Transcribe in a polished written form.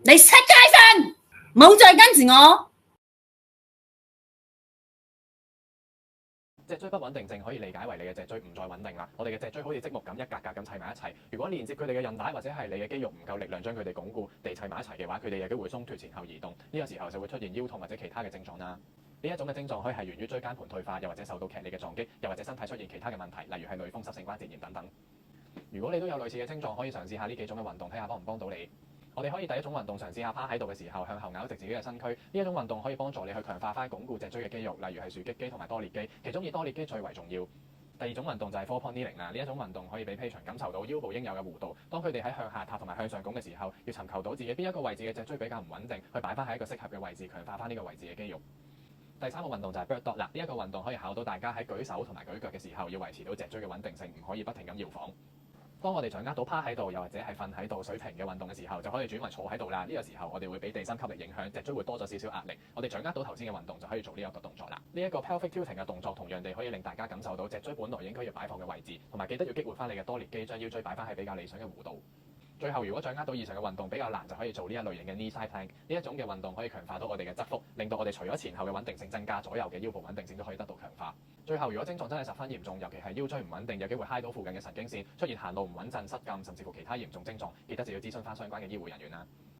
你出街上，冇再跟住我。脊椎不穩定症可以理解為你嘅脊椎唔再穩定啦。我哋嘅脊椎好似積木咁一格格咁砌埋一齊。如果連接佢哋嘅韌帶或者係你嘅肌肉唔夠力量將佢哋鞏固地砌埋一齊嘅話，佢哋有機會鬆脱前後移動。呢個時候就會出現腰痛或者其他嘅症狀啦。呢一種嘅症狀可以係源於椎間盤退化，又或者受到劇烈嘅撞擊，又或者身體出現其他嘅問題，例如係類風濕性關節炎等等。如果你都有類似嘅症狀，可以嘗試下呢幾種嘅運動，睇下幫唔幫到你。我哋可以第一種運動嘗試下趴喺度嘅時候向後咬直自己嘅身軀，呢一種運動可以幫助你去強化翻鞏固脊椎嘅肌肉，例如係豎擊肌同埋多裂肌，其中以多裂肌最為重要。第二種運動就係 four-point kneeling 啦，呢一種運動可以俾 patient 感受到腰部應有嘅弧度。當佢哋喺向下塌同埋向上拱嘅時候，要尋求到自己邊一個位置嘅脊椎比較唔穩定，去擺翻喺一個適合嘅位置，強化翻呢個位置嘅肌肉。第三個運動就係 bird dog 啦，呢一個運動可以考到大家喺舉手同埋舉腳嘅時候，要維持到脊椎嘅穩定性，唔可以不停咁搖晃。當我哋掌握到趴喺度，又或者係瞓喺度水平嘅運動嘅時候，就可以轉為坐喺度啦。呢個時候我哋會俾地心吸力影響，脊椎會多咗少少壓力。我哋掌握到頭先嘅運動就可以做呢一個動作啦。呢一個 pelvic tilting 嘅動作同樣地可以令大家感受到脊椎本來應該要擺放嘅位置，同埋記得要激活翻你嘅多裂肌，將腰椎擺翻喺比較理想嘅弧度。最後，如果掌握到以上嘅運動比較難，就可以做呢一類型嘅 knee side plank。呢一種嘅運動可以強化到我哋嘅側腹，令到我哋除咗前後嘅穩定性增加，左右嘅腰部穩定性都可以得到強化。最後，如果症狀真係十分嚴重，尤其係腰椎唔穩定，有機會揩到附近嘅神經線，出現行路唔穩陣、失禁，甚至乎其他嚴重症狀，記得就要諮詢翻相關嘅醫護人員啦。